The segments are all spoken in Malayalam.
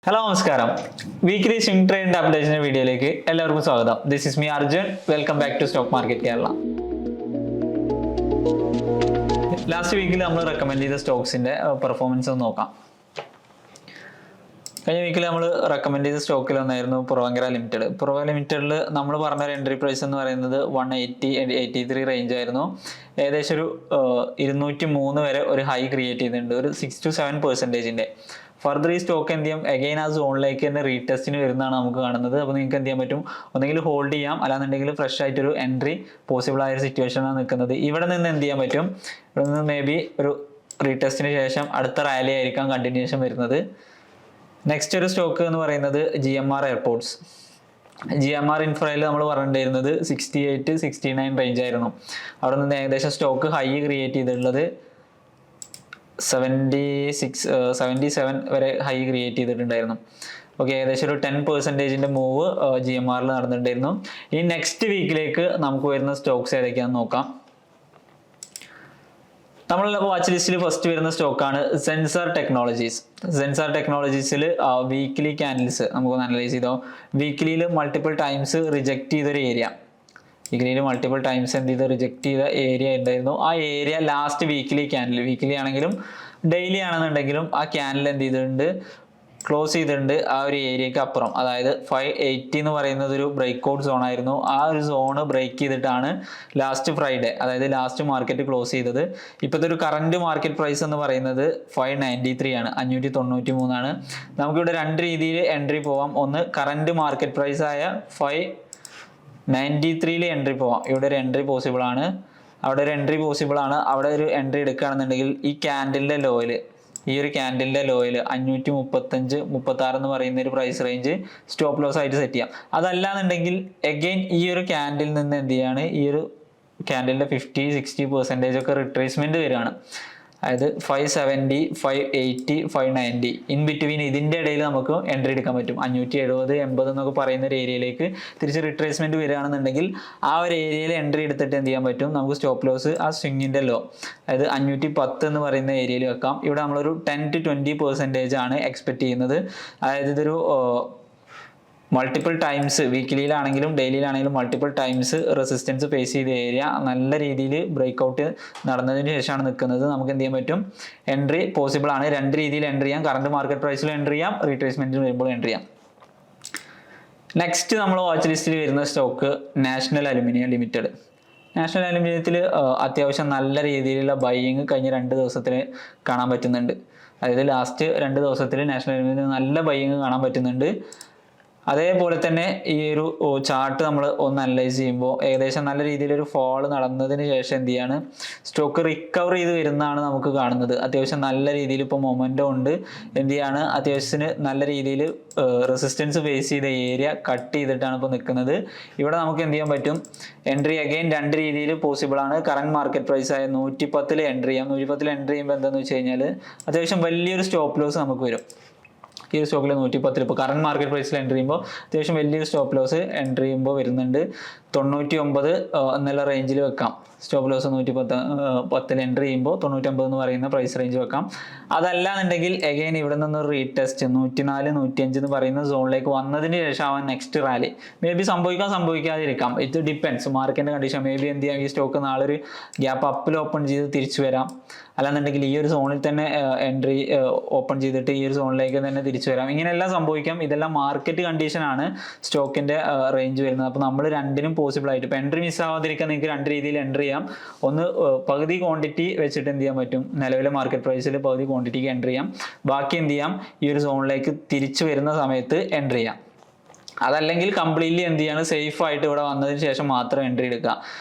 ഹലോ നമസ്കാരം. വീക്കിലി സ്വിംഗ് ട്രേഡിന്റെ അപ്ഡേഷൻ വീഡിയോയിലേക്ക് എല്ലാവർക്കും സ്വാഗതം. This is me Arjun. Welcome back to stock market Kerala. Last വീക്കിൽ നമ്മൾ റെക്കമെൻഡ് ചെയ്ത സ്റ്റോക്സിന്റെ പെർഫോമൻസ് ഒന്ന് നോക്കാം. കഴിഞ്ഞ വീക്കിൽ നമ്മൾ റെക്കമെൻഡ് ചെയ്ത സ്റ്റോക്കിൽ ഒന്നായിരുന്നു പുറവങ്കര ലിമിറ്റഡ്. പുറവങ്കര ലിമിറ്റഡിൽ നമ്മൾ പറഞ്ഞ ഒരു എൻട്രി പ്രൈസ് എന്ന് പറയുന്നത് 180-83 റേഞ്ച് ആയിരുന്നു. ഏകദേശം ഒരു 203 വരെ ഒരു ഹൈ ക്രിയേറ്റ് ചെയ്തിട്ടുണ്ട്, ഒരു 6-7%. ഫർദർ ഈ സ്റ്റോക്ക് എന്ത് ചെയ്യാം, അഗൈൻ ആ സോണിലേക്ക് തന്നെ റീടെസ്റ്റിന് വരുന്നതാണ് നമുക്ക് കാണുന്നത്. അപ്പോൾ നിങ്ങൾക്ക് എന്ത് ചെയ്യാൻ പറ്റും, ഒന്നെങ്കിൽ ഹോൾഡ് ചെയ്യാം, അല്ലാന്നുണ്ടെങ്കിൽ ഫ്രഷ് ആയിട്ടൊരു എൻട്രി പോസിബിൾ ആയ ഒരു സിറ്റുവേഷനാണ് നിൽക്കുന്നത്. ഇവിടെ നിന്ന് എന്ത് ചെയ്യാൻ പറ്റും, ഇവിടെ നിന്ന് മേ ബി ഒരു റീടെസ്റ്റിന് ശേഷം അടുത്ത റാലി ആയിരിക്കാം കണ്ടിന്യൂഷൻ വരുന്നത്. നെക്സ്റ്റ് ഒരു സ്റ്റോക്ക് എന്ന് പറയുന്നത് GMR എയർപോർട്ട്സ്. GMR ഇൻഫ്രയിൽ നമ്മൾ പറഞ്ഞിട്ടുണ്ടായിരുന്നത് 68-69 റേഞ്ച് ആയിരുന്നു. അവിടെ നിന്ന് ഏകദേശം സ്റ്റോക്ക് ഹൈ ക്രിയേറ്റ് ചെയ്തിട്ടുള്ളത് 77 വരെ ഹൈ ക്രിയേറ്റ് ചെയ്തിട്ടുണ്ടായിരുന്നു. ഓക്കെ, ഏകദേശം ഒരു 10% മൂവ് GMRൽ നടന്നിട്ടുണ്ടായിരുന്നു. ഈ നെക്സ്റ്റ് വീക്കിലേക്ക് നമുക്ക് വരുന്ന സ്റ്റോക്സ് ഏതൊക്കെയാണെന്ന് നോക്കാം. നമ്മളുടെ വാച്ച് ലിസ്റ്റിൽ ഫസ്റ്റ് വരുന്ന സ്റ്റോക്കാണ് സെൻസർ ടെക്നോളജീസ്. സെൻസർ ടെക്നോളജീസിൽ വീക്ക്ലി ക്യാൻഡിൽസ് നമുക്കൊന്ന് അനലൈസ് ചെയ്തോ. വീക്ക്ലിയിൽ മൾട്ടിപ്പിൾ ടൈംസ് റിജക്ട് ചെയ്തൊരു ഏരിയ, വീക്ക്ലിയിൽ മൾട്ടിപ്പിൾ ടൈംസ് എന്ത് ചെയ്ത് റിജക്ട് ചെയ്ത ഏരിയ ഉണ്ടായിരുന്നു. ആ area last weekly candle, weekly ആണെങ്കിലും ഡെയിലി ആണെന്നുണ്ടെങ്കിലും ആ ക്യാൻഡിൽ എന്ത് ചെയ്തിട്ടുണ്ട്, ക്ലോസ് ചെയ്തിട്ടുണ്ട് ആ ഒരു ഏരിയക്ക് അപ്പുറം. അതായത് 580 എന്ന് പറയുന്നത് ഒരു ബ്രേക്ക് ഔട്ട് സോൺ ആയിരുന്നു. ആ ഒരു സോണ് ബ്രേക്ക് ചെയ്തിട്ടാണ് ലാസ്റ്റ് ഫ്രൈഡേ, അതായത് ലാസ്റ്റ് മാർക്കറ്റ് ക്ലോസ് ചെയ്തത്. ഇപ്പോഴത്തെ ഒരു കറന്റ് മാർക്കറ്റ് പ്രൈസ് എന്ന് പറയുന്നത് 593 ആണ്, 593 ആണ്. നമുക്കിവിടെ രണ്ട് രീതിയിൽ എൻട്രി പോവാം. ഒന്ന് കറന്റ് മാർക്കറ്റ് പ്രൈസ് ആയ 593 എൻട്രി പോവാം. ഇവിടെ ഒരു എൻട്രി പോസിബിൾ ആണ്, അവിടെ ഒരു എൻട്രി പോസിബിൾ ആണ്. അവിടെ ഒരു എൻട്രി എടുക്കുകയാണെന്നുണ്ടെങ്കിൽ ഈ ക്യാൻഡിലിന്റെ ലോയിൽ, ഈ ഒരു ക്യാൻഡിലിന്റെ ലോയിൽ 535-36 എന്ന് പറയുന്ന ഒരു പ്രൈസ് റേഞ്ച് സ്റ്റോപ്പ് ലോസ് ആയിട്ട് സെറ്റ് ചെയ്യാം. അതല്ലാന്നുണ്ടെങ്കിൽ എഗെയിൻ ഈ ഒരു ക്യാൻഡിൽ നിന്ന് എന്ത് ചെയ്യാണ്, ഈ ഒരു ക്യാൻഡിലിന്റെ 50-60% ഒക്കെ റിട്രേസ്മെന്റ് വരികയാണ്. അതായത് 570, 580, 590 ഇൻ ബിറ്റ്വീൻ, ഇതിന്റെ ഇടയിൽ നമുക്ക് എൻട്രി എടുക്കാൻ പറ്റും. 570-80 എന്നൊക്കെ പറയുന്ന ഒരു ഏരിയയിലേക്ക് തിരിച്ച് റിട്രേസ്മെന്റ് വരികയാണെന്നുണ്ടെങ്കിൽ ആ ഒരു ഏരിയയിൽ എൻട്രി എടുത്തിട്ട് എന്ത് ചെയ്യാൻ പറ്റും, നമുക്ക് സ്റ്റോപ്പ് ലോസ് ആ സ്വിങ്ങിന്റെ ലോ, അതായത് 510 എന്ന് പറയുന്ന ഏരിയയിൽ വെക്കാം. ഇവിടെ നമ്മളൊരു 10-20% ആണ് എക്സ്പെക്ട് ചെയ്യുന്നത്. അതായത് ഇതൊരു മൾട്ടിപ്പിൾ ടൈംസ്, വീക്കിലിയിലാണെങ്കിലും ഡെയിലിയിലാണെങ്കിലും മൾട്ടിപ്പിൾ ടൈംസ് റെസിസ്റ്റൻസ് ഫേസ് ചെയ്ത ഏരിയ നല്ല രീതിയിൽ ബ്രേക്ക് ഔട്ട് നടന്നതിന് ശേഷമാണ് നിൽക്കുന്നത്. നമുക്ക് എന്ത് ചെയ്യാൻ പറ്റും, എൻട്രി പോസിബിൾ ആണ്. രണ്ട് രീതിയിൽ എൻട്രി ചെയ്യാം, കറണ്ട് മാർക്കറ്റ് പ്രൈസിൽ എൻട്രി ചെയ്യാം, റീട്രേസ്മെന്റിൽ വരുമ്പോൾ എൻട്രി ചെയ്യാം. നെക്സ്റ്റ് നമ്മൾ വാച്ച് ലിസ്റ്റിൽ വരുന്ന stock national aluminium limited. National അലുമിനിയത്തിൽ അത്യാവശ്യം നല്ല രീതിയിലുള്ള ബൈയിങ് കഴിഞ്ഞ 2 ദിവസത്തിൽ കാണാൻ പറ്റുന്നുണ്ട്. അതായത് ലാസ്റ്റ് 2 ദിവസത്തിൽ നാഷണൽ അലുമിനിയം നല്ല ബൈയിങ് കാണാൻ പറ്റുന്നുണ്ട്. അതേപോലെ തന്നെ ഈ ഒരു ചാർട്ട് നമ്മൾ ഒന്ന് അനലൈസ് ചെയ്യുമ്പോൾ ഏകദേശം നല്ല രീതിയിലൊരു ഫോൾ നടന്നതിന് ശേഷം എന്ത് ചെയ്യാണ്, സ്റ്റോക്ക് റിക്കവർ ചെയ്ത് വരുന്നതാണ് നമുക്ക് കാണുന്നത്. അത്യാവശ്യം നല്ല രീതിയിൽ ഇപ്പോൾ മൊമെൻറ്റം ഉണ്ട്. എന്ത് ചെയ്യാണ്, അത്യാവശ്യത്തിന് നല്ല രീതിയിൽ റെസിസ്റ്റൻസ് ഫേസ് ചെയ്ത ഏരിയ കട്ട് ചെയ്തിട്ടാണ് ഇപ്പോൾ നിൽക്കുന്നത്. ഇവിടെ നമുക്ക് എന്ത് ചെയ്യാൻ പറ്റും, എൻട്രി അഗൈൻ രണ്ട് രീതിയിൽ പോസിബിൾ ആണ്. കറന്റ് മാർക്കറ്റ് പ്രൈസ് ആയ 110 എൻട്രി ചെയ്യാം. 110 എൻട്രി ചെയ്യുമ്പോൾ എന്താണെന്ന് വെച്ച് കഴിഞ്ഞാൽ അത്യാവശ്യം വലിയൊരു സ്റ്റോപ്പ് ലോസ് നമുക്ക് വരും. ഈ ഒരു സ്റ്റോക്കിൽ 110 ഇപ്പോൾ കറന്റ് മാർക്കറ്റ് പ്രൈസിൽ എൻട്രി ചെയ്യുമ്പോൾ അത്യാവശ്യം വലിയൊരു സ്റ്റോപ്പ് ലോസ് എൻട്രി ചെയ്യുമ്പോൾ വരുന്നുണ്ട്. 99 എന്നുള്ള റേഞ്ചിൽ വെക്കാം. സ്റ്റോപ്പ് ലോസ് 110 എൻട്രി ചെയ്യുമ്പോൾ 99 എന്ന് പറയുന്ന പ്രൈസ് റേഞ്ച് വെക്കാം. അതല്ല എന്നുണ്ടെങ്കിൽ എഗെയിൻ ഇവിടെ നിന്ന് റീടെസ്റ്റ് 104-105 എന്ന് പറയുന്ന സോണിലേക്ക് വന്നതിന് ശേഷം അവൻ നെക്സ്റ്റ് റാലി മേ ബി സംഭവിക്കാതിരിക്കാം. ഇറ്റ് ഡിപ്പെൻസ് മാർക്കറ്റിന്റെ കണ്ടീഷൻ. മേ ബി എന്ത് ചെയ്യാം, ഈ സ്റ്റോക്ക് നാളെ ഒരു ഗ്യാപ്പ് അപ്പിൽ ഓപ്പൺ ചെയ്ത് തിരിച്ചു വരാം. അല്ലാന്നുണ്ടെങ്കിൽ ഈ ഒരു സോണിൽ തന്നെ എൻട്രി ഓപ്പൺ ചെയ്തിട്ട് ഈ ഒരു സോണിലേക്ക് തന്നെ തിരിച്ചു വരാം. ഇങ്ങനെയെല്ലാം സംഭവിക്കാം. ഇതെല്ലാം മാർക്കറ്റ് കണ്ടീഷനാണ് സ്റ്റോക്കിന്റെ റേഞ്ച് വരുന്നത്. അപ്പോൾ നമ്മൾ രണ്ടിനും പോസിബിൾ ആയിട്ട് ഇപ്പോൾ എൻട്രി മിസ് ആവാതിരിക്കാൻ നിങ്ങൾക്ക് രണ്ട് രീതിയിൽ എൻട്രി ചെയ്യാം. ഒന്ന് പകുതി ക്വാണ്ടിറ്റി വെച്ചിട്ട് എന്ത് ചെയ്യാൻ പറ്റും, നിലവിലെ മാർക്കറ്റ് പ്രൈസിൽ പകുതി ക്വാണ്ടിറ്റിക്ക് എൻട്രി ചെയ്യാം. ബാക്കി എന്ത് ചെയ്യാം, ഈ ഒരു സോണിലേക്ക് തിരിച്ചു വരുന്ന സമയത്ത് എൻട്രി ചെയ്യാം. അതല്ലെങ്കിൽ കംപ്ലീറ്റ്ലി എന്ത് ചെയ്യാണ്, സേഫ് ആയിട്ട് ഇവിടെ വന്നതിന് ശേഷം മാത്രം എൻട്രി എടുക്കുക.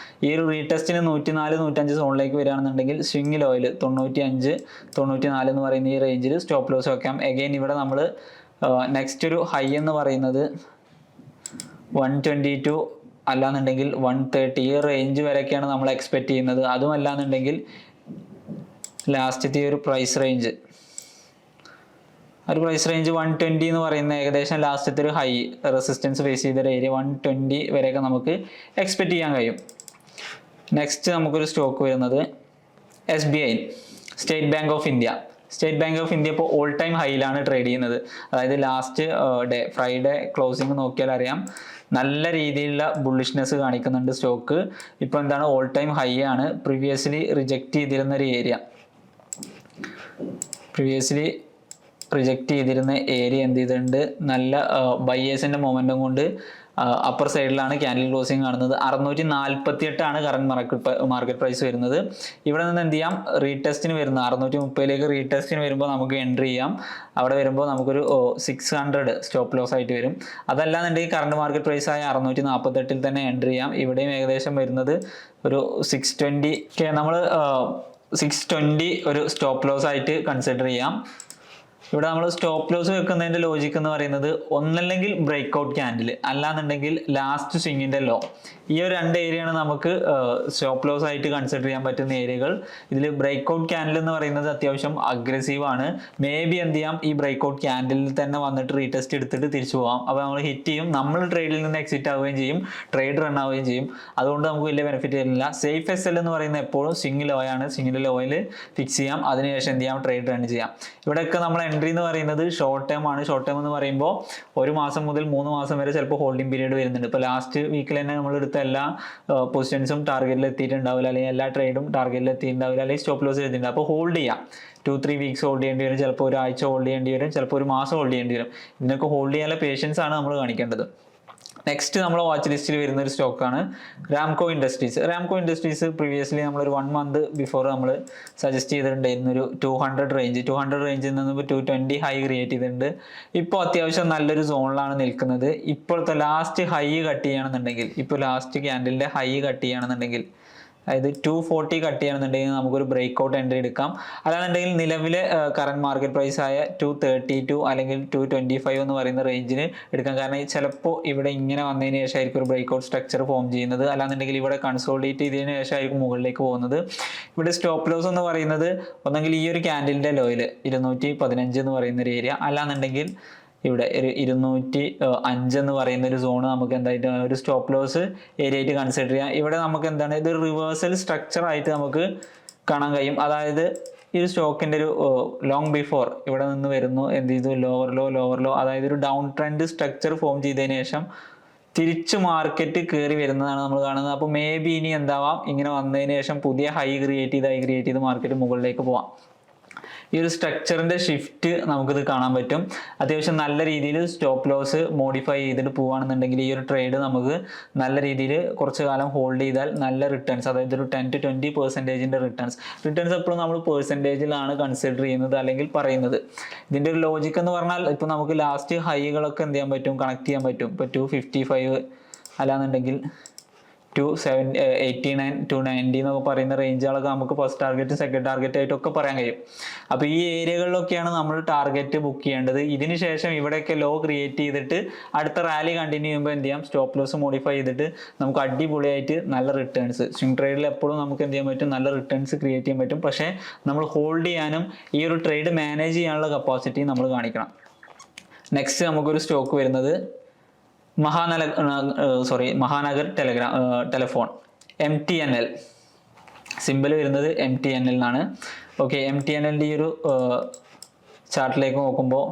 ഈ ഒരു റീടെസ്റ്റിന് 104-105 സോണിലേക്ക് വരികയാണെന്നുണ്ടെങ്കിൽ സ്വിംഗ് ലോയിൽ 95-94 എന്ന് പറയുന്ന ഈ റേഞ്ചിൽ സ്റ്റോപ്പ് ലോസ് വെക്കാം. എഗെയിൻ ഇവിടെ നമ്മൾ നെക്സ്റ്റ് ഒരു ഹൈ എന്ന് പറയുന്നത് 122 അല്ലാന്നുണ്ടെങ്കിൽ 130 ഈ റേഞ്ച് വരെയൊക്കെയാണ് നമ്മൾ എക്സ്പെക്ട് ചെയ്യുന്നത്. അതും അല്ലാന്നുണ്ടെങ്കിൽ ലാസ്റ്റത്തെ ഒരു പ്രൈസ് റേഞ്ച്, ഒരു പ്രൈസ് റേഞ്ച് 120 എന്ന് പറയുന്ന ഏകദേശം ലാസ്റ്റത്തെ ഒരു ഹൈ റെസിസ്റ്റൻസ് ഫേസ് ചെയ്ത ഏരിയ 120 വരെയൊക്കെ നമുക്ക് എക്സ്പെക്ട് ചെയ്യാൻ കഴിയും. നെക്സ്റ്റ് നമുക്കൊരു സ്റ്റോക്ക് വരുന്നത് SBI, state bank of India. State bank of India ഇപ്പോൾ ഓൾ ടൈം ഹൈയിലാണ് ട്രേഡ് ചെയ്യുന്നത്. അതായത് ലാസ്റ്റ് ഡേ ഫ്രൈഡേ ക്ലോസിംഗ് നോക്കിയാൽ അറിയാം നല്ല രീതിയിലുള്ള ബുള്ളിഷ്നെസ് കാണിക്കുന്നുണ്ട് സ്റ്റോക്ക്. ഇപ്പോൾ എന്താണ് ഓൾ ടൈം ഹൈ ആണ്. പ്രീവിയസ്ലി റിജക്റ്റ് ചെയ്തിരുന്ന ഒരു ഏരിയ എന്ത് ചെയ്തിട്ടുണ്ട്, നല്ല ബയേഴ്സിന്റെ മൊമെന്റം കൊണ്ട് അപ്പർ സൈഡിലാണ് ക്യാൻഡിൽ ക്ലോസിംഗ് കാണുന്നത്. 648 കറന്റ് മാർക്കറ്റ് പ്രൈസ് വരുന്നത്. ഇവിടെ നിന്ന് എന്ത് ചെയ്യാം, റീടെസ്റ്റിന് വരുന്ന 630 റീടെസ്റ്റിന് വരുമ്പോൾ നമുക്ക് എൻട്രി ചെയ്യാം. അവിടെ വരുമ്പോൾ നമുക്കൊരു 600 സ്റ്റോപ്പ് ലോസ് ആയിട്ട് വരും. അതല്ലാന്നുണ്ടെങ്കിൽ കറന്റ് മാർക്കറ്റ് പ്രൈസ് ആയ 648 തന്നെ എൻട്രി ചെയ്യാം. ഇവിടെയും ഏകദേശം വരുന്നത് ഒരു 620 നമ്മൾ 620 ഒരു സ്റ്റോപ്പ് ലോസ് ആയിട്ട് കൺസിഡർ ചെയ്യാം. ഇവിടെ നമ്മൾ സ്റ്റോപ്പ് ലോസ് വെക്കുന്നതിന്റെ ലോജിക്ക് എന്ന് പറയുന്നത് ഒന്നല്ലെങ്കിൽ ബ്രേക്ക്ഔട്ട് ക്യാൻഡിൽ, അല്ലാന്നുണ്ടെങ്കിൽ ലാസ്റ്റ് സ്വിങ്ങിന്റെ ലോ. ഈ ഒരു 2 ഏരിയയാണ് നമുക്ക് സ്റ്റോപ്പ് ലോസ് ആയിട്ട് കൺസിഡർ ചെയ്യാൻ പറ്റുന്ന ഏരിയകൾ. ഇതിൽ ബ്രേക്ക്ഔട്ട് ക്യാൻഡിൽ എന്ന് പറയുന്നത് അത്യാവശ്യം അഗ്രസീവ് ആണ്. മേ ബി എന്ത് ചെയ്യാം, ഈ ബ്രേക്ക്ഔട്ട് ക്യാൻഡിലിൽ തന്നെ വന്നിട്ട് റീടെസ്റ്റ് എടുത്തിട്ട് തിരിച്ചു പോകാം. അപ്പോൾ നമ്മൾ ഹിറ്റ് ചെയ്യും, നമ്മൾ ട്രേഡിൽ നിന്ന് എക്സിറ്റ് ആവുകയും ചെയ്യും, ട്രേഡ് റൺ ആവുകയും ചെയ്യും. അതുകൊണ്ട് നമുക്ക് വലിയ ബെനിഫിറ്റ് തരില്ല. സേഫ് SL എന്ന് പറയുന്നത് എപ്പോഴും സ്വിംഗ് ലോ ആണ്. സ്വിംഗിന്റെ ലോയിൽ ഫിക്സ് ചെയ്യാം, അതിനുശേഷം എന്ത് ചെയ്യാം, ട്രേഡ് റൺ ചെയ്യാം. ഇവിടെയൊക്കെ നമ്മൾ എന്ന് പറയുന്നത് ഷോർട്ട് ടേം ആണ്. ഷോർട്ട് ടേം എന്ന് പറയുമ്പോൾ 1 മാസം മുതൽ 3 മാസം വരെ ചിലപ്പോൾ ഹോൾഡിംഗ് പീരീഡ് വരുന്നുണ്ട്. ഇപ്പോൾ ലാസ്റ്റ് വീക്കിൽ തന്നെ നമ്മൾ എടുത്ത എല്ലാ പൊസിഷൻസും ടാർഗറ്റിൽ എത്തിയിട്ടുണ്ടാവില്ല, അല്ലെങ്കിൽ എല്ലാ ട്രേഡും ടാർഗറ്റിൽ എത്തിയിട്ടുണ്ടാവില്ല, അല്ലെങ്കിൽ സ്റ്റോപ്പ് ലോസ് എത്തിയിട്ടുണ്ട്. അപ്പോൾ ഹോൾഡ് ചെയ്യാം. 2-3 വീക്സ് ഹോൾഡ് ചെയ്യേണ്ടി വരും, ചിലപ്പോൾ ഒരാഴ്ച ഹോൾഡ് ചെയ്യേണ്ടി വരും, ചിലപ്പോൾ 1 മാസം ഹോൾഡ് ചെയ്യേണ്ടി വരും. ഇതിനൊക്കെ ഹോൾഡ് ചെയ്യാനുള്ള പേഷ്യൻസ് ആണ് നമ്മൾ കാണിക്കേണ്ടത്. നെക്സ്റ്റ് നമ്മൾ വാച്ച് ലിസ്റ്റിൽ വരുന്ന ഒരു സ്റ്റോക്കാണ് Ramco industries. Ramco industries previously നമ്മളൊരു 1 മന്ത് ബിഫോർ നമ്മൾ സജസ്റ്റ് ചെയ്തിട്ടുണ്ടായിരുന്നു ഒരു 200 റേഞ്ചിൽ നിന്ന് 220 ഹൈ ക്രിയേറ്റ് ചെയ്തിട്ടുണ്ട്. ഇപ്പോൾ അത്യാവശ്യം നല്ലൊരു സോണിലാണ് നിൽക്കുന്നത്. ഇപ്പോഴത്തെ ലാസ്റ്റ് ഹൈ കട്ട് ചെയ്യുകയാണെന്നുണ്ടെങ്കിൽ, ഇപ്പോൾ ലാസ്റ്റ് ക്യാൻഡിലിന്റെ ഹൈ കട്ട് ചെയ്യുകയാണെന്നുണ്ടെങ്കിൽ, അതായത് 240 കട്ട് ചെയ്യണമെന്നുണ്ടെങ്കിൽ നമുക്കൊരു ബ്രേക്ക്ഔട്ട് എൻട്രി എടുക്കാം. അല്ലാന്നുണ്ടെങ്കിൽ നിലവിലെ കറന്റ് മാർക്കറ്റ് പ്രൈസ് ആയ 232 അല്ലെങ്കിൽ 225 എന്ന് പറയുന്ന റേഞ്ചിന് എടുക്കാം. കാരണം ചിലപ്പോൾ ഇവിടെ ഇങ്ങനെ വന്നതിന് ശേഷമായിരിക്കും ഒരു ബ്രേക്ക്ഔട്ട് സ്ട്രക്ചർ ഫോം ചെയ്യുന്നത്, അല്ലാന്നുണ്ടെങ്കിൽ ഇവിടെ കൺസോളിഡേറ്റ് ചെയ്തതിന് ശേഷമായിരിക്കും മുകളിലേക്ക് പോകുന്നത്. ഇവിടെ സ്റ്റോപ്പ് ലോസ് എന്ന് പറയുന്നത് ഒന്നെങ്കിൽ ഈ ഒരു ക്യാൻഡിലിന്റെ ലോയിൽ 215 എന്ന് പറയുന്ന ഒരു ഏരിയ, അല്ലാന്നുണ്ടെങ്കിൽ ഇവിടെ ഒരു 205 എന്ന് പറയുന്ന ഒരു സോൺ നമുക്ക് എന്തായിട്ട് ഒരു സ്റ്റോപ്പ് ലോസ് ഏരിയ ആയിട്ട് കൺസിഡർ ചെയ്യാം. ഇവിടെ നമുക്ക് എന്താണ്, ഇത് റിവേഴ്സൽ സ്ട്രക്ചർ ആയിട്ട് നമുക്ക് കാണാൻ കഴിയും. അതായത് ഈ ഒരു സ്റ്റോക്കിന്റെ ഒരു ലോങ് ബിഫോർ ഇവിടെ നിന്ന് വരുന്നു, എന്ത് ചെയ്തു, ലോവർ ലോ, അതായത് ഒരു ഡൗൺ ട്രെൻഡ് സ്ട്രക്ചർ ഫോം ചെയ്തതിന് ശേഷം തിരിച്ച് മാർക്കറ്റ് കയറി വരുന്നതാണ് നമ്മൾ കാണുന്നത്. അപ്പോൾ മേ ബി ഇനി എന്താവാം, ഇങ്ങനെ വന്നതിന് ശേഷം പുതിയ ഹൈ ക്രിയേറ്റ് ചെയ്ത് മാർക്കറ്റ് മുകളിലേക്ക് പോവാം. ഈ ഒരു സ്ട്രക്ചറിന്റെ ഷിഫ്റ്റ് നമുക്കിത് കാണാൻ പറ്റും. അത്യാവശ്യം നല്ല രീതിയിൽ സ്റ്റോപ്പ് ലോസ് മോഡിഫൈ ചെയ്തിട്ട് പോവുകയാണെന്നുണ്ടെങ്കിൽ ഈ ഒരു ട്രേഡ് നമുക്ക് നല്ല രീതിയിൽ കുറച്ച് കാലം ഹോൾഡ് ചെയ്താൽ നല്ല റിട്ടേൺസ്, അതായത് ഒരു 10-20% റിട്ടേൺസ് എപ്പോഴും നമ്മൾ പെർസെൻറ്റേജിലാണ് കൺസിഡർ ചെയ്യുന്നത് അല്ലെങ്കിൽ പറയുന്നത്. ഇതിന്റെ ഒരു ലോജിക്ക് എന്ന് പറഞ്ഞാൽ ഇപ്പോൾ നമുക്ക് ലാസ്റ്റ് ഹൈകളൊക്കെ എന്ത് ചെയ്യാൻ പറ്റും, കണക്ട് ചെയ്യാൻ പറ്റും. ഇപ്പോൾ 255 അല്ലാന്നുണ്ടെങ്കിൽ 289 290 എന്നൊക്കെ പറയുന്ന റേഞ്ചുകളൊക്കെ നമുക്ക് ഫസ്റ്റ് ടാർഗറ്റ് സെക്കൻഡ് ടാർഗറ്റ് ആയിട്ടൊക്കെ പറയാൻ കഴിയും. അപ്പോൾ ഈ ഏരിയകളിലൊക്കെയാണ് നമ്മൾ ടാർഗറ്റ് ബുക്ക് ചെയ്യേണ്ടത്. ഇതിന് ശേഷം ഇവിടെയൊക്കെ ലോ ക്രിയേറ്റ് ചെയ്തിട്ട് അടുത്ത റാലി കണ്ടിന്യൂ ചെയ്യുമ്പോൾ എന്ത് ചെയ്യാം, സ്റ്റോപ്പ് ലോസ് മോഡിഫൈ ചെയ്തിട്ട് നമുക്ക് അടിപൊളിയായിട്ട് നല്ല റിട്ടേൺസ്, സ്വിംഗ് ട്രേഡിൽ എപ്പോഴും നമുക്ക് എന്ത് ചെയ്യാൻ പറ്റും, നല്ല റിട്ടേൺസ് ക്രിയേറ്റ് ചെയ്യാൻ പറ്റും. പക്ഷേ നമ്മൾ ഹോൾഡ് ചെയ്യാനും ഈ ഒരു ട്രേഡ് മാനേജ് ചെയ്യാനുള്ള കപ്പാസിറ്റി നമ്മൾ കാണിക്കണം. നെക്സ്റ്റ് നമുക്കൊരു സ്റ്റോക്ക് വരുന്നത് മഹാനഗർ ടെലിഫോൺ MTNL. സിമ്പിൾ വരുന്നത് MTNL എന്നാണ്. ഓക്കെ, MTNLന്റെ ഈ ഒരു ചാർട്ടിലേക്ക് നോക്കുമ്പോൾ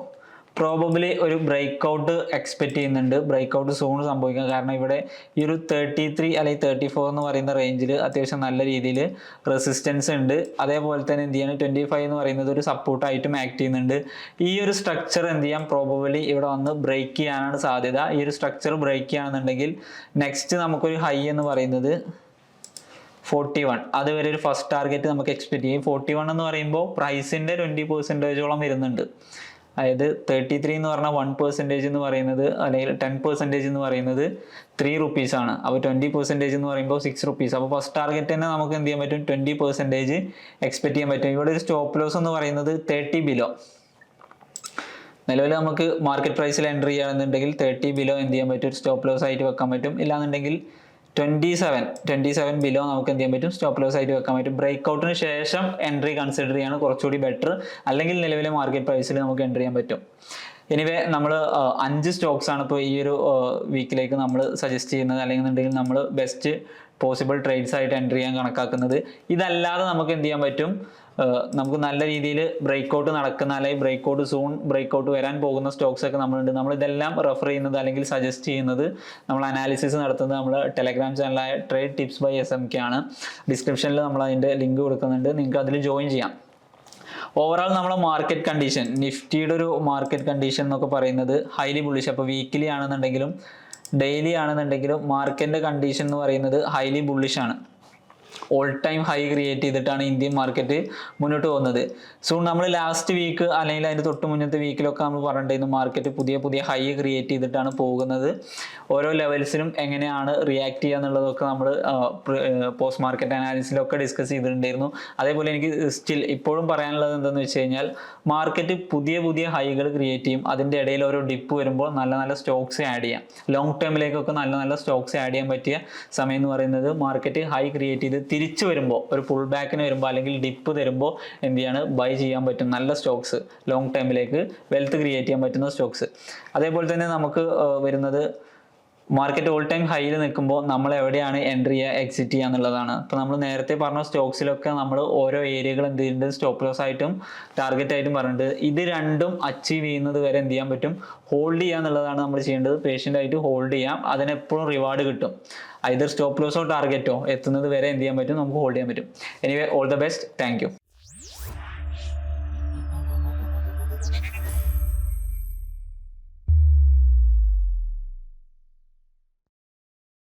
പ്രോബബിലി ഒരു ബ്രേക്ക്ഔട്ട് എക്സ്പെക്ട് ചെയ്യുന്നുണ്ട്. ബ്രേക്ക്ഔട്ട് സൂൺ സംഭവിക്കാം. കാരണം ഇവിടെ ഈ ഒരു 33 അല്ലെങ്കിൽ 34 എന്ന് പറയുന്ന റേഞ്ചിൽ അത്യാവശ്യം നല്ല രീതിയിൽ റെസിസ്റ്റൻസ് ഉണ്ട്. അതേപോലെ തന്നെ എന്ത് ചെയ്യണം, 25 എന്ന് പറയുന്നത് ഒരു സപ്പോർട്ടായിട്ടും ആക്ട് ചെയ്യുന്നുണ്ട്. ഈ ഒരു സ്ട്രക്ചർ എന്ത് ചെയ്യാം, പ്രോബബിലി ഇവിടെ വന്ന് ബ്രേക്ക് ചെയ്യാനാണ് സാധ്യത. ഈ ഒരു സ്ട്രക്ചർ ബ്രേക്ക് ചെയ്യുകയാണെന്നുണ്ടെങ്കിൽ നെക്സ്റ്റ് നമുക്കൊരു ഹൈ എന്ന് പറയുന്നത് 41, അതുവരെ ഒരു ഫസ്റ്റ് ടാർഗറ്റ് നമുക്ക് എക്സ്പെക്ട് ചെയ്യും. 41 എന്ന് പറയുമ്പോൾ പ്രൈസിന്റെ 20% വരുന്നുണ്ട്. അതായത് 33 എന്ന് പറഞ്ഞാൽ 1% എന്ന് പറയുന്നത്, അല്ലെങ്കിൽ 10% എന്ന് പറയുന്നത് 3 rupees ആണ്. അപ്പോൾ 20% എന്ന് പറയുമ്പോൾ 6 rupees. അപ്പോൾ ഫസ്റ്റ് ടാർഗറ്റ് തന്നെ നമുക്ക് എന്ത് ചെയ്യാൻ പറ്റും, 20% എക്സ്പെക്ട് ചെയ്യാൻ പറ്റും. ഇവിടെ ഒരു സ്റ്റോപ്പ് ലോസ് എന്ന് പറയുന്നത് 30 ബിലോ. നിലവിൽ നമുക്ക് മാർക്കറ്റ് പ്രൈസിൽ എൻട്രി ചെയ്യുകയാണെന്നുണ്ടെങ്കിൽ 30 ബിലോ എന്ത് ചെയ്യാൻ പറ്റും, സ്റ്റോപ്പ് ലോസ് ആയിട്ട് വെക്കാൻ പറ്റും. ഇല്ലാന്നുണ്ടെങ്കിൽ 27 ബിലോ നമുക്ക് എന്ത് ചെയ്യാൻ പറ്റും, സ്റ്റോപ്പ് ലോസ് ആയിട്ട് വെക്കാൻ പറ്റും. ബ്രേക്ക്ഔട്ടിന് ശേഷം എൻട്രി കൺസിഡർ ചെയ്യാണ് കുറച്ചുകൂടി ബെറ്റർ. അല്ലെങ്കിൽ നിലവിലെ മാർക്കറ്റ് പ്രൈസിൽ നമുക്ക് എൻട്രി ചെയ്യാൻ പറ്റും. എനിവേ നമ്മൾ 5 സ്റ്റോക്സ് ആണ് ഇപ്പോൾ ഈ ഒരു വീക്കിലേക്ക് നമ്മൾ സജസ്റ്റ് ചെയ്യുന്നത്, അല്ലെങ്കിൽ നമ്മൾ ബെസ്റ്റ് പോസിബിൾ ട്രേഡ്സ് ആയിട്ട് എൻട്രി ചെയ്യാൻ കണക്കാക്കുന്നത്. ഇതല്ലാതെ നമുക്ക് എന്ത് ചെയ്യാൻ പറ്റും, നമുക്ക് നല്ല രീതിയിൽ ബ്രേക്ക്ഔട്ട് നടക്കുന്ന അല്ലെങ്കിൽ ബ്രേക്ക്ഔട്ട് സൂൺ ബ്രേക്ക്ഔട്ട് വരാൻ പോകുന്ന സ്റ്റോക്സ് ഒക്കെ നമ്മളുണ്ട്. നമ്മൾ ഇതെല്ലാം റെഫർ ചെയ്യുന്നത് അല്ലെങ്കിൽ സജസ്റ്റ് ചെയ്യുന്നത്, നമ്മൾ അനാലിസിസ് നടത്തുന്നത് നമ്മൾ ടെലഗ്രാം ചാനലായ ട്രേഡ് ടിപ്സ് ബൈ SMK ആണ്. ഡിസ്ക്രിപ്ഷനിൽ നമ്മൾ അതിൻ്റെ ലിങ്ക് കൊടുക്കുന്നുണ്ട്, നിങ്ങൾക്ക് അതിൽ ജോയിൻ ചെയ്യാം. ഓവറോൾ നമ്മളെ മാർക്കറ്റ് കണ്ടീഷൻ, നിഫ്റ്റിയുടെ ഒരു മാർക്കറ്റ് കണ്ടീഷൻ എന്നൊക്കെ പറയുന്നത് ഹൈലി ബുള്ളിഷ്. അപ്പോൾ വീക്കിലി ആണെന്നുണ്ടെങ്കിലും ഡെയിലി ആണെന്നുണ്ടെങ്കിലും മാർക്കറ്റിൻ്റെ കണ്ടീഷൻ എന്ന് പറയുന്നത് ഹൈലി ബുള്ളിഷ് ആണ്. ഓൾ ടൈം ഹൈ ക്രിയേറ്റ് ചെയ്തിട്ടാണ് ഇന്ത്യൻ മാർക്കറ്റ് മുന്നോട്ട് പോകുന്നത്. സോ നമ്മൾ ലാസ്റ്റ് വീക്ക് അല്ലെങ്കിൽ അതിൻ്റെ തൊട്ട് മുന്നത്തെ വീക്കിലൊക്കെ നമ്മൾ പറഞ്ഞിട്ടുണ്ടായിരുന്നു മാർക്കറ്റ് പുതിയ പുതിയ ഹൈ ക്രിയേറ്റ് ചെയ്തിട്ടാണ് പോകുന്നത്. ഓരോ ലെവൽസിലും എങ്ങനെയാണ് റിയാക്ട് ചെയ്യുക എന്നുള്ളതൊക്കെ നമ്മൾ പോസ്റ്റ് മാർക്കറ്റ് അനാലിസിലൊക്കെ ഡിസ്കസ് ചെയ്തിട്ടുണ്ടായിരുന്നു. അതേപോലെ എനിക്ക് സ്റ്റിൽ ഇപ്പോഴും പറയാനുള്ളത് എന്താണെന്ന് വെച്ച് കഴിഞ്ഞാൽ മാർക്കറ്റ് പുതിയ പുതിയ ഹൈകൾ ക്രിയേറ്റ് ചെയ്യും. അതിൻ്റെ ഇടയിൽ ഓരോ ഡിപ്പ് വരുമ്പോൾ നല്ല നല്ല സ്റ്റോക്സ് ആഡ് ചെയ്യാം. ലോങ് ടേമിലേക്കൊക്കെ നല്ല നല്ല സ്റ്റോക്സ് ആഡ് ചെയ്യാൻ പറ്റിയ സമയം എന്ന് പറയുന്നത് മാർക്കറ്റ് ഹൈ ക്രിയേറ്റ് ചെയ്ത് തിരിച്ചു വരുമ്പോൾ, ഒരു പുൾ ബാക്കിന് വരുമ്പോൾ അല്ലെങ്കിൽ ഡിപ്പ് തരുമ്പോൾ എന്ത് ചെയ്യാണ്, ബൈ ചെയ്യാൻ പറ്റും നല്ല സ്റ്റോക്സ്, ലോങ് ടൈമിലേക്ക് വെൽത്ത് ക്രിയേറ്റ് ചെയ്യാൻ പറ്റുന്ന സ്റ്റോക്സ്. അതേപോലെ തന്നെ നമുക്ക് വരുന്നത് മാർക്കറ്റ് ഓൾ ടൈം ഹൈയിൽ നിൽക്കുമ്പോൾ നമ്മൾ എവിടെയാണ് എൻട്രി ചെയ്യുക, എക്സിറ്റ് ചെയ്യുക എന്നുള്ളതാണ്. അപ്പോൾ നമ്മൾ നേരത്തെ പറഞ്ഞ സ്റ്റോക്സിലൊക്കെ നമ്മൾ ഓരോ ഏരിയകൾ എന്ത് ചെയ്യുന്നുണ്ട്, സ്റ്റോപ്പ് ലോസ് ആയിട്ടും ടാർഗറ്റ് ആയിട്ടും പറഞ്ഞിട്ടുണ്ട്. ഇത് രണ്ടും അച്ചീവ് ചെയ്യുന്നത് വരെ എന്ത് ചെയ്യാൻ പറ്റും, ഹോൾഡ് ചെയ്യുക എന്നുള്ളതാണ് നമ്മൾ ചെയ്യേണ്ടത്. പേഷ്യൻ്റ് ആയിട്ട് ഹോൾഡ് ചെയ്യാം, അതിനെപ്പോഴും റിവാർഡ് കിട്ടും. ഐദർ സ്റ്റോപ്പ് ലോസോ ടാർഗറ്റോ എത്തുന്നത് വരെ എന്ത് ചെയ്യാൻ പറ്റും, നമുക്ക് ഹോൾഡ് ചെയ്യാൻ പറ്റും. Anyway, all the best, thank you.